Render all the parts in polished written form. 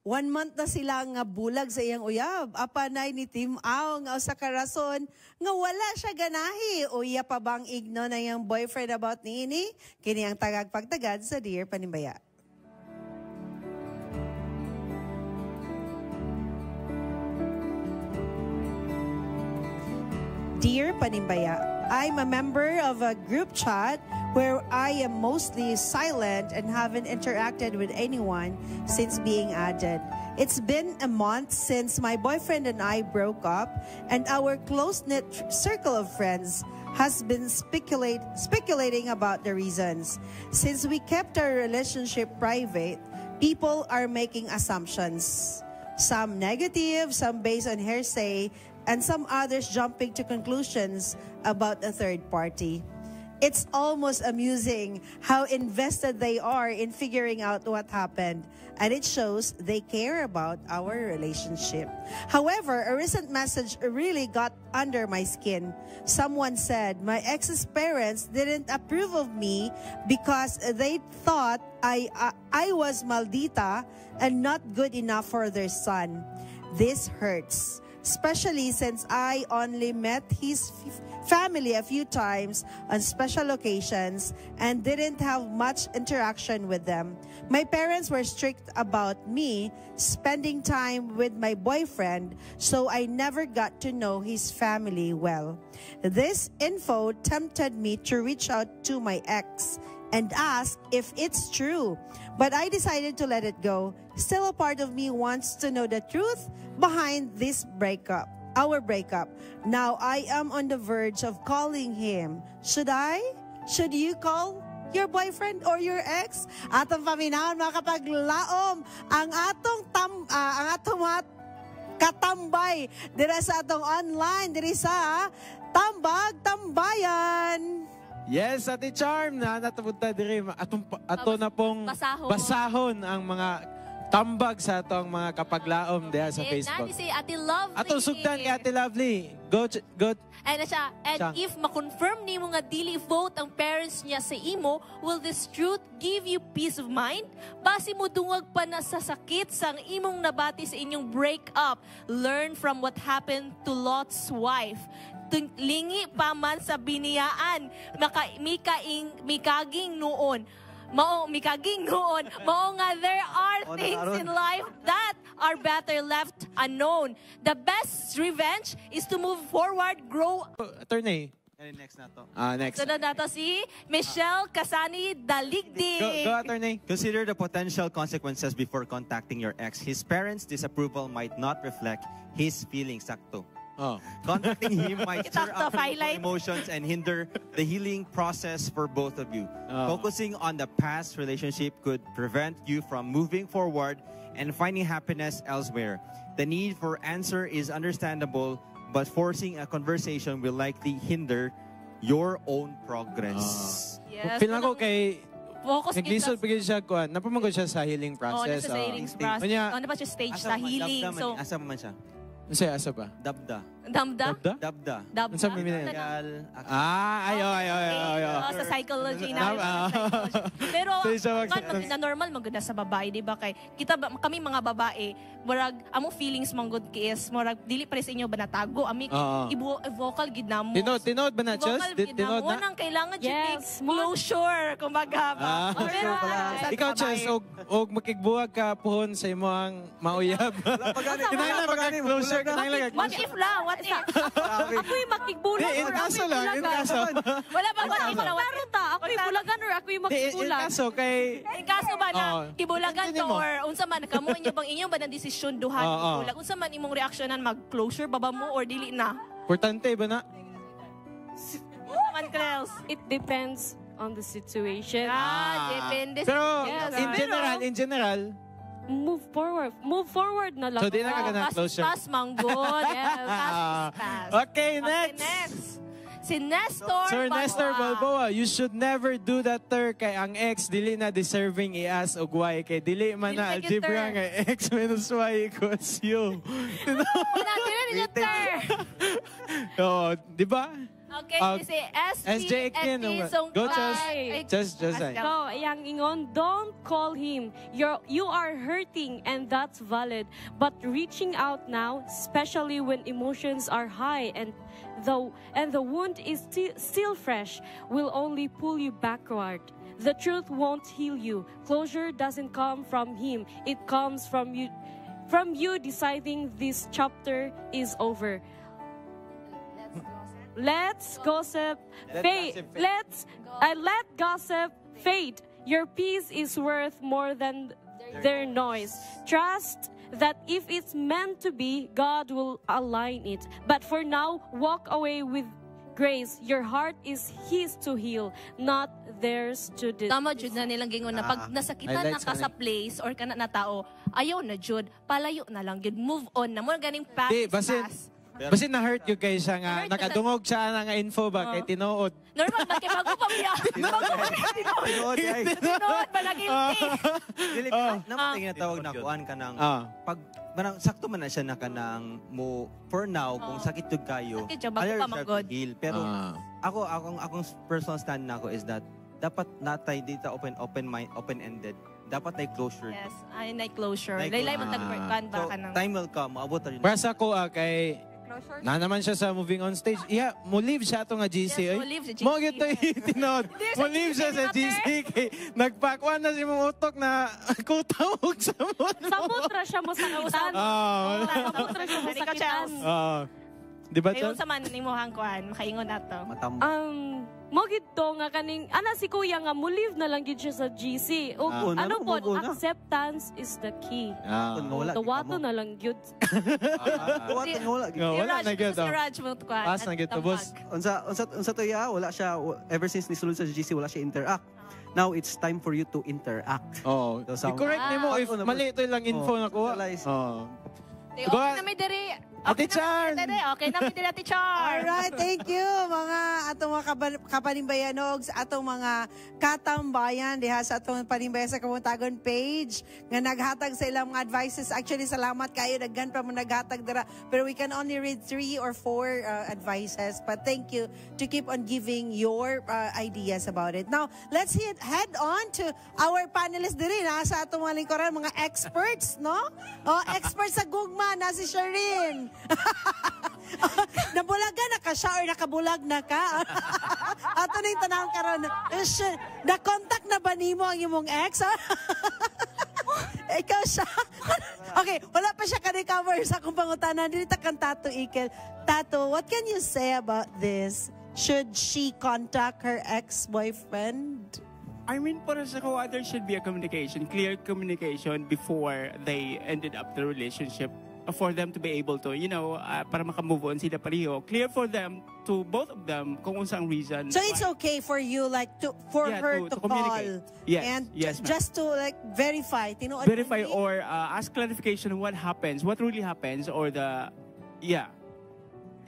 1 month na sila nga bulag sa iyang uyab. Apanay ni Tim Aw nga sa karason nga wala siya ganahi. Uya pa bang igno na iyang boyfriend about niini? Kini ang tagagpagtagad sa Dear Panimbaya. Dear Panimbaya, I'm a member of a group chat where I am mostly silent and haven't interacted with anyone since being added. It's been a month since my boyfriend and I broke up, and our close-knit circle of friends has been speculating about the reasons. Since we kept our relationship private, people are making assumptions. Some negative, some based on hearsay, and some others jumping to conclusions about a third party. It's almost amusing how invested they are in figuring out what happened, and it shows they care about our relationship. However, a recent message really got under my skin. Someone said my ex's parents didn't approve of me because they thought I was maldita and not good enough for their son. This hurts, especially since I only met his family a few times on special occasions and didn't have much interaction with them. My parents were strict about me spending time with my boyfriend, so I never got to know his family well. This info tempted me to reach out to my ex and ask if it's true, but I decided to let it go. Still, a part of me wants to know the truth behind this breakup, our breakup. Now I am on the verge of calling him. Should I? Should you call your boyfriend or your ex? Atong paminaon mga kapaglaom ang atong katambay dira sa atong online diri sa Tambag Tambayan. Yes, Ate Charm, na natapunta diri ato na pong basahon ang mga tambag sa atong mga kapaglaom diha sa Facebook. Si Ate Lovely. Ato sugdan kay Ate Lovely. Go. And if ma-confirm nimo nga dili vote ang parents niya sa imo, will this truth give you peace of mind? Basi mo dungag pa na sa sakit sang imong nabati sa inyong breakup. Learn from what happened to Lot's wife. Lingi pa man sa biniyaan, mikaging noon. Mao nga there are things in life that are better left unknown. The best revenge is to move forward, grow. Attorney. Next na to. Next. Sunod na to si Michelle Kasani Daligdig. Go, Attorney. Consider the potential consequences before contacting your ex. His parents' disapproval might not reflect his feelings. Sakto. Contacting him might stir up emotions and hinder the healing process for both of you. Focusing on the past relationship could prevent you from moving forward and finding happiness elsewhere. The need for answer is understandable, but forcing a conversation will likely hinder your own progress. Yes. Feel ko kay naglisod pa siya kuan. Napamagod siya sa healing process. Nasa healing process. Ano pa siya stage sa healing? So, asa man siya? Asa ba? Dabda. Dabda? Sa sa psychology na. Pero na normal magud sa babae, di ba? Kay kita kami mga babae, murag among feelings manggod is murag dili pa sa inyo ba natago? Ami vocal gid namo. Tinod ba na just? Tinod na. Nang kailangan closure kumbaga ba. Pero ikaw just og makigbuwag ka puhon sa imong mauyab. Kinahanglan magka closure, kinahanglan. What if lang? What if? Ako'y makigbulag or ako'y bulagan. Wala ba what if lang? Ako'y bulagan or ako'y makigbulag? In kaso ba na kibulagan to or unsa man kamo inyo bang inyo ba ng desisyon duhan bulag? Unsa man imong reaksyonan mag-closure baba mo or dili na? Importante ba na? It depends on the situation. Depende. Pero in general, move forward na lang. So, di na kagana closure. Pass manggod. Pass. Okay, next. Si Nestor Sir Nestor Balboa, you should never do that, ter, kay ang X dili na deserving i-as og Y, kay dili man na algebra nga X minus Y equals U. Wala, dili na ter. Di ba? Okay, si SJ Ikin. Go, Just So, yang ingon, don't call him. You are hurting and that's valid. But reaching out now, especially when emotions are high and the wound is still fresh, will only pull you backward. The truth won't heal you. Closure doesn't come from him. It comes from you deciding this chapter is over. Let's gossip fade. Let gossip fade. Your peace is worth more than their noise. Trust that if it's meant to be, God will align it. But for now, walk away with grace. Your heart is His to heal, not theirs to destroy. Tama, Jud, na nilang gingon na pag nasakitan na ka sa place or ka na tao, ayaw na, Jud, palayo na lang, Jud, move on na. Muna ganing pass is pass. Basta na-hurt yung kay siya nga, nakadungog siya nga info ba, kay tinuod. Normal, bakit bago pa miya? Tinuod ba na guilty? Dilip, naman yung natawag na kuan ka ng, pag sakto man na siya na ka ng mo, for now, kung sakit yung kayo, ayaw siya to heal. Pero akong personal stand na ako is that, dapat natay dito open-ended. Dapat na closure. Yes, ay na closure. Laylay mo tagperkan ba ka ng... Time will come, maabot rin. Para sa ko, kay... Na naman siya sa moving on stage. Yeah, mo leave siya ito nga GC. Yes, mo leave si GC. Mo gito itinod. Mo leave siya sa GC. Nagpakwan na si mong utok na kutawag sa mo. Samutra siya mo sa kausan. Samutra siya mo sa kitan. Di ba ito? Ayun sa man ni mo hangkuhan. Makaingon na ito. Mo gito nga kaning si kuya nga mo leave na lang gid siya sa GC. O ano po, acceptance is the key. Tawato na lang gyud. Wala na gyud. Si Raj mo kuan. Pas na gyud boss. Unsa to ya, wala siya ever since ni sulod sa GC wala siya interact. Now it's time for you to interact. Oh. I-correct nimo if mali ito lang info na kuha. Okay na may diri. Ate Char! Okay na may diri, Ate Char. Alright, thank you mga atong mga kapanimbayanog, atong mga katambayan diha sa atong panimbayan sa Kamuntagon page nga naghatag sa ilang mga advices. Actually, salamat kayo, daghan pa mo naghatag dira. Pero we can only read 3 or 4 advices. But thank you to keep on giving your ideas about it. Now, let's head on to our panelists diri na sa atong mga lingkuran, mga experts, no? Experts sa gugma na si Sherin. Nabulagan na ka siya or nakabulag na ka? Ato na yung tanawang karon. Na-contact na ba nimo ang imong ex? Ikaw siya? Okay, wala pa siya ka-recover sa akong pangutanan. Dito kang Tato Ikel. Tato, what can you say about this? Should she contact her ex-boyfriend? I mean, para sa ko, there should be a clear communication before they ended up the relationship. For them to be able to, para makamove on sila pareho. Clear for them, to both of them, kung unsang reason. So it's okay for you, for her to call. Yes, and yes, just to verify. Verify or ask clarification on what happens, what really happens, or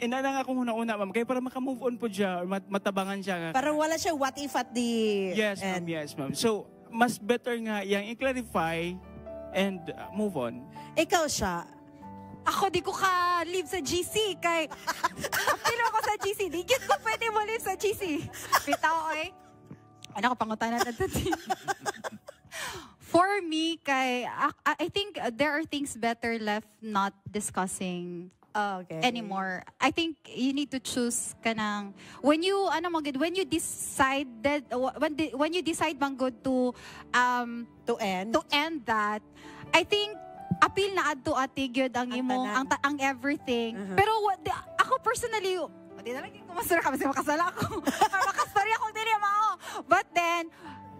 Ina na nga kung una-una, ma'am, kaya para makamove on po siya, or matabangan siya. Para wala siya what if at the end. Yes, ma'am. So, mas better nga yang i-clarify and move on. Ikaw siya. Ako di ko ka-live sa GC kay pilo ko sa GC. Di ko pwede mo live sa GC. Bitaw, oy. Ano ko pangutanan na ito? For me, I think there are things better left not discussing anymore. I think you need to choose kanang when you decide bang good to end that. I think appeal na adto ati gyud ang imong ang everything. Pero ako personally, di na lang ko masura ka kasi makasala ako. Makastorya ko dili mao. But then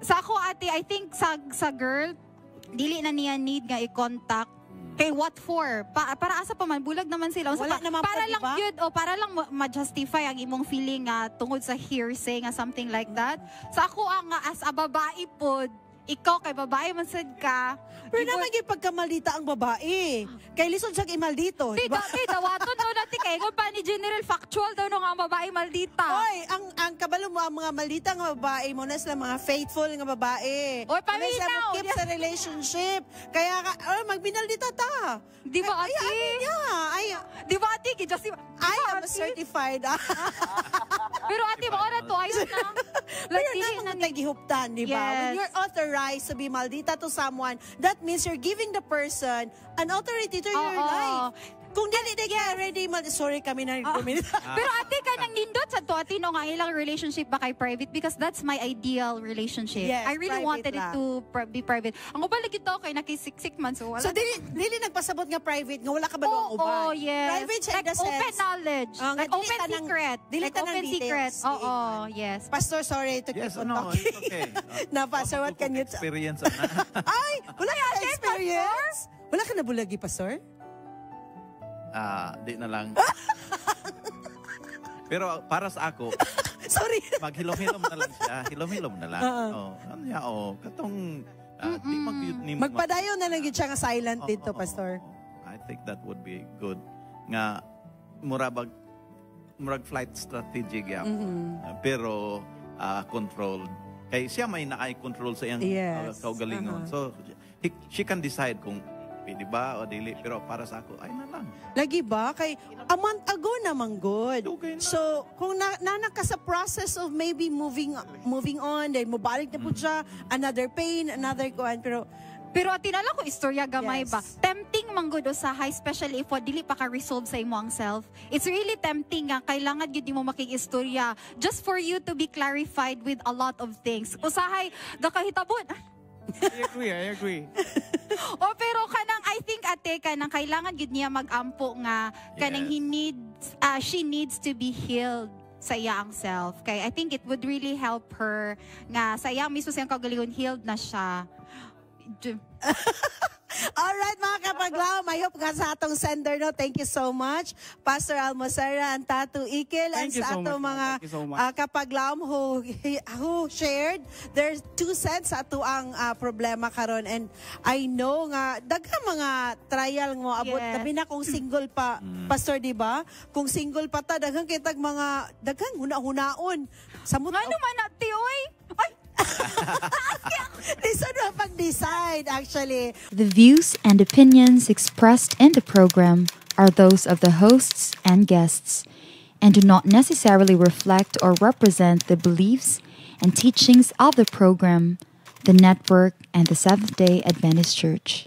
sa ako ati, I think sa girl dili na niya need nga i-contact. Kay what for? Para asa pa man bulag naman sila. Wala naman para lang gyud para lang ma-justify ang imong feeling nga tungod sa hearsay nga something like that. Sa ako nga as a babae pod, ikaw kay babae man sad ka. Pero naman yung pagkamaldita ang babae. Kay lisod siya maldito. Diba? Dawaton daw natin kay kung pa ni General Factual daw nung ang babae maldita. Oy, ang kabalo mo ang mga maldita nga babae mo na sila mga faithful nga babae. Oy, paminaw. Keep sa relationship. Kaya magbinaldita ta. Di ba ati? Ay, di ba ati? I am certified. Pero ate, mo na to, ayun na. Like, dili na nagihuptan, di ba? Yes. When you're authorized to be maldita to someone, that means you're giving the person an authority to your life. Kung dili ka ready, sorry kami na rin Pero ate, kanang nindot sa to, ate, no, nga ilang relationship ba kay private? Because that's my ideal relationship. Yes, I really wanted it to be private. Ang ubal lagi to, kay nakisiksik man. So, wala. So, dili nagpasabot nga private, nga wala ka ba ang uban? Oh, yes. Private siya like in the sense. open knowledge. Like open secret. Dili Like ka ng open secret. details. Oo, yes. Pastor, sorry to keep on talking. It's okay. Na, Pastor, what can you... Experience Ay, wala ka experience? Wala ka nabulagi, Pastor? Di na lang. Pero para sa ako, sorry. Maghilom-hilom na lang siya. Hilom-hilom na lang. Katong di magpadayon na lang yun siya nga silent dito, Pastor. I think that would be good. Nga, murag flight strategy gyap. Pero controlled. Kay siya may naay-control sa iyang kaugalingon. So, she can decide kung pwede ba o dili. Pero para sa ako, ay na lang. Lagi ba? Kay a month ago naman good. Okay na. So, kung nanak ka sa process of maybe moving on, then mabalik na po siya, another pain, another kuan. Pero tinala ko istorya gamay ba? Tempting manggod usahay, especially if dili pa ka resolve sa imo ang self. It's really tempting nga kailangan gyud mo makikistorya just for you to be clarified with a lot of things. Usahay gakahitabon. I agree. Pero kanang I think ate kanang kailangan gid niya mag-ampo nga kanang she needs to be healed sa iyang self. Kay I think it would really help her nga sa iyang mismo siyang kaugalingon healed na siya. Alright mga kapaglaw, may hope ka sa atong sender, no? Thank you so much. Pastor Almosera and Tatu Ikil and sa atong mga kapaglaw who shared their 2 cents sa ato ang problema karon. And I know nga, daghang mga trial mo abot, labi na kung single pa, Pastor, di ba? Kung single pa ta, daghang kitag mga, daghang huna-hunaon. Ano man natin, oy? Ay! Decide actually. The views and opinions expressed in the program are those of the hosts and guests and do not necessarily reflect or represent the beliefs and teachings of the program, the network, and the Seventh-day Adventist Church.